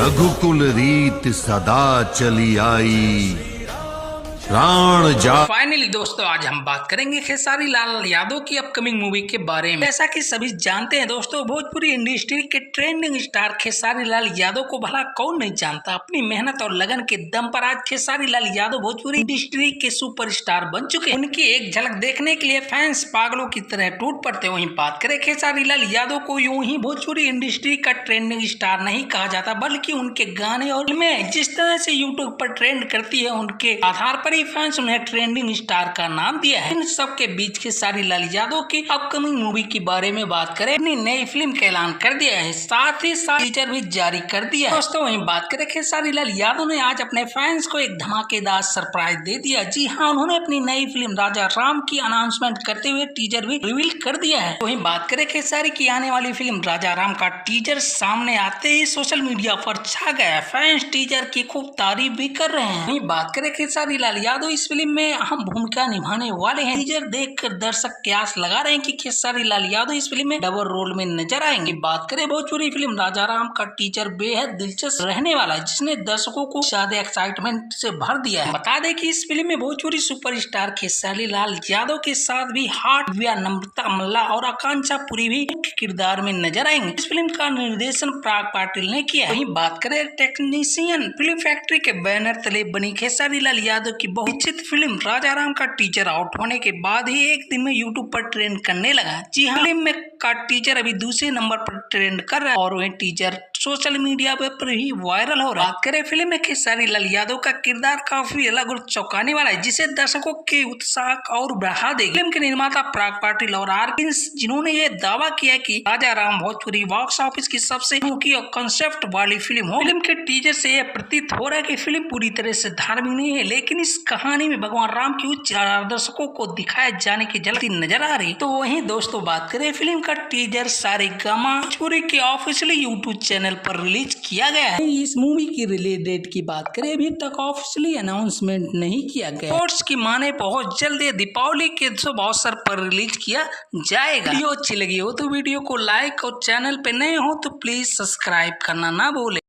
रघुकुल रीत सदा चली आई, प्राण जा। फाइनली दोस्तों आज हम बात करेंगे खेसारी लाल यादव की अपकमिंग मूवी के बारे में। जैसा कि सभी जानते हैं दोस्तों, भोजपुरी इंडस्ट्री के ट्रेंडिंग स्टार खेसारी लाल यादव को भला कौन नहीं जानता। अपनी मेहनत और लगन के दम पर आज खेसारी लाल यादव भोजपुरी इंडस्ट्री के सुपरस्टार बन चुके हैं। उनकी एक झलक देखने के लिए फैंस पागलों की तरह टूट पड़ते। वहीं बात करें खेसारी लाल यादव को, यूं ही भोजपुरी इंडस्ट्री का ट्रेंडिंग स्टार नहीं कहा जाता, बल्कि उनके गाने और फिल्में जिस तरह से यूट्यूब पर ट्रेंड करती है, उनके आधार पर फैंस उन्हें ट्रेंडिंग स्टार का नाम दिया है। इन सब के बीच खेसारी लाल यादव की अपकमिंग मूवी के बारे में बात करें, अपनी नई फिल्म का ऐलान कर दिया है, साथ ही साथ टीजर भी जारी कर दिया है। दोस्तों वहीं बात करें खेसारी लाल यादव ने आज अपने फैंस को एक धमाकेदार सरप्राइज दे दिया। जी हाँ, उन्होंने अपनी नई फिल्म राजा राम की अनाउंसमेंट करते हुए टीजर भी रिवील कर दिया है। वहीं बात करें खेसारी की आने वाली फिल्म राजा राम का टीजर सामने आते ही सोशल मीडिया पर छा गया। फैंस टीजर की खूब तारीफ भी कर रहे हैं। वहीं बात करें खेसारी लाल यादव इस फिल्म में अहम भूमिका निभाने वाले हैं। टीजर देखकर दर्शक क्यास लगा रहे हैं कि खेसारी लाल यादव इस फिल्म में डबल रोल में नजर आएंगे। बात करें भोजपुरी फिल्म राजा राम का टीजर बेहद दिलचस्प रहने वाला है, जिसने दर्शकों को ज्यादा एक्साइटमेंट से भर दिया है। बता दें कि इस फिल्म में भोजपुरी सुपरस्टार खेसारी लाल यादव के साथ भी हार्ट दिव्या, नम्रता मल्ला और आकांक्षा पुरी भी मुख्य किरदार में नजर आएंगे। इस फिल्म का निर्देशन पराग पाटिल ने किया है। वहीं बात करें टेक्नीशियन फिल्म फैक्ट्री के बैनर तले बनी खेसारी लाल यादव की बहुचर्चित फिल्म राजा राम का टीजर आउट होने के बाद ही एक दिन में यूट्यूब पर ट्रेंड करने लगा। जी हाँ, फिल्म में का टीजर अभी दूसरे नंबर पर ट्रेंड कर रहा है और वह टीजर सोशल मीडिया पर ही वायरल हो रहा है। बात करें फिल्म में खेसारी लाल यादव का किरदार काफी अलग और चौंकाने वाला है, जिसे दर्शकों के उत्साह और बढ़ा देगा। फिल्म के निर्माता पराग पाटिल और आर्किन्स, जिन्होंने ये दावा किया कि राजा राम भोजपुरी बॉक्स ऑफिस की सबसे अनोखी और कंसेप्ट वाली फिल्म हो। फिल्म के टीजर से यह प्रतीत हो रहा है कि फिल्म पूरी तरह से धार्मिक नहीं है, लेकिन इस कहानी में भगवान राम की उच्च दर्शकों को दिखाए जाने की जल्दी नजर आ रही। तो वहीं दोस्तों बात करें फिल्म का टीजर सारेगामा भोजपुरी के ऑफिशियली यूट्यूब चैनल पर रिलीज किया गया है। इस मूवी की रिलीज डेट की बात करें, अभी तक ऑफिशियली अनाउंसमेंट नहीं किया गया। रिपोर्ट्स की माने बहुत जल्द दीपावली के शुभ अवसर पर रिलीज किया जाएगा। वीडियो अच्छी लगी हो तो वीडियो को लाइक और चैनल पे नए हो तो प्लीज सब्सक्राइब करना ना भूले।